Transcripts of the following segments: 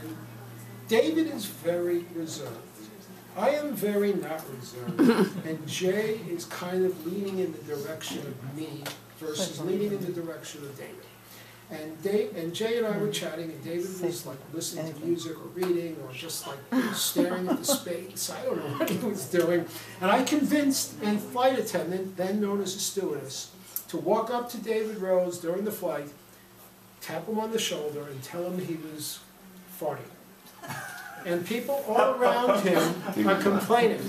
And David is very reserved. I am very not reserved. And Jay is kind of leaning in the direction of me versus leaning in the direction of David. And Jay and I were chatting, and David was like listening to music or reading or just like staring into space. I don't know what he was doing. And I convinced a flight attendant, then known as a stewardess, to walk up to David Rose during the flight, tap him on the shoulder, and tell him he was farting. And people all around him are complaining.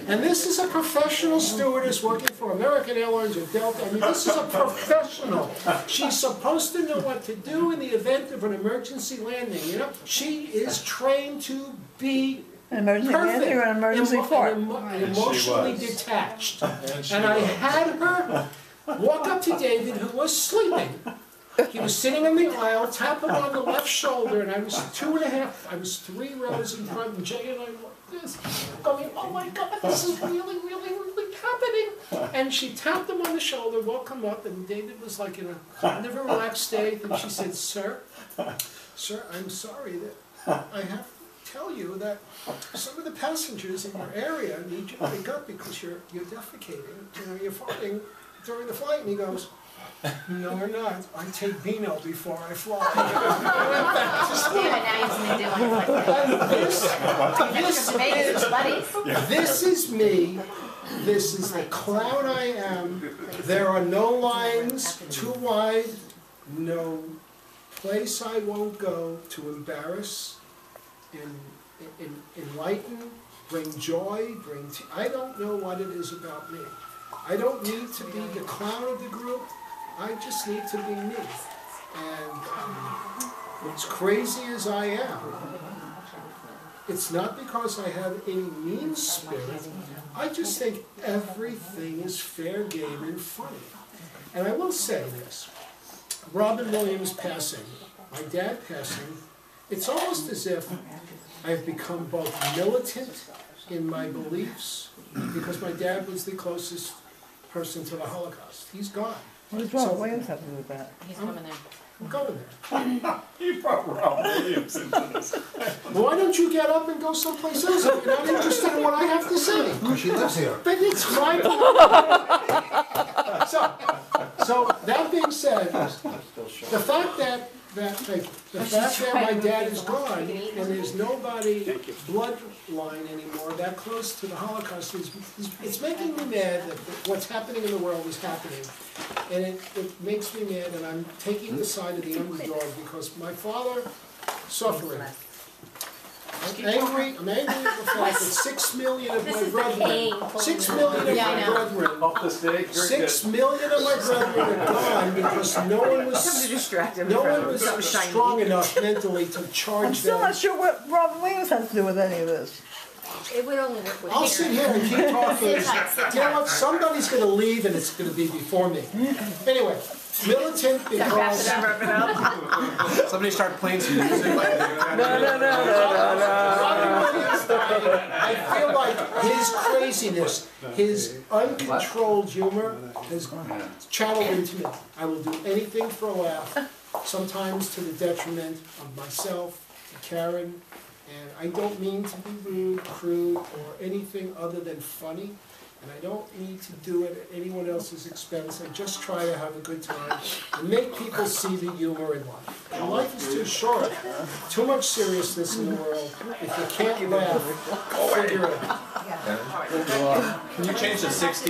And this is a professional stewardess working for American Airlines or Delta. I mean, this is a professional. She's supposed to know what to do in the event of an emergency landing. You know, she is trained to be an emergency landing or an emergency fart. Emotionally detached. And I had her walk up to David, who was sleeping. He was sitting in the aisle, tap him on the left shoulder, and I was 3 rows in front, and Jay and I were like this, going, oh my God, this is really, really, really happening. And she tapped him on the shoulder, woke him up, and David was like in a kind of a relaxed state, and she said, sir, I'm sorry that I have to tell you that some of the passengers in your area need you to wake up because you're defecating, you know, you're farting during the flight. And he goes, no, we're not. I take Vino before I fly. This is me. This is the clown I am. There are no lines too wide, no place I won't go to embarrass, enlighten, bring joy, I don't know what it is about me. I don't need to be the clown of the group. I just need to be me. And as crazy as I am, it's not because I have any mean spirit. I just think everything is fair game and funny. And I will say this, Robin Williams passing, my dad passing, it's almost as if I've become both militant in my beliefs, because my dad was the closest person to the Holocaust. He's gone. What does Robin Williams have to do with that? He's coming there. I'm going there. You brought Robin Williams into this. Why don't you get up and go someplace else if you're not interested in what I have to say? Because she lives here. But it's my So that being said, the fact that my dad is gone and there's nobody bloodline anymore that close to the Holocaust it's making me mad that what's happening in the world is happening, and it makes me mad, and I'm taking the side of the underdog because my father suffering. I'm angry at the fact that 6 million of my brethren, 6 million of my brethren, Off the stage. 6 million of my brethren are gone because no one was strong enough mentally to charge them. I'm still not sure what Robin Williams has to do with any of this. It would only work with I'll sit here and keep talking. Sit tight. You know what? Somebody's going to leave and it's going to be before me. Anyway, militant because... Somebody start playing some music. No. I feel like his craziness, his uncontrolled humor has channeled into me. I will do anything for a laugh, sometimes to the detriment of myself, to Karen, and I don't mean to be rude, crude, or anything other than funny. And I don't need to do it at anyone else's expense. I just try to have a good time and make people see the humor in life. And life is too short. Too much seriousness in the world. If you can't laugh, figure it out. Can you change the 60?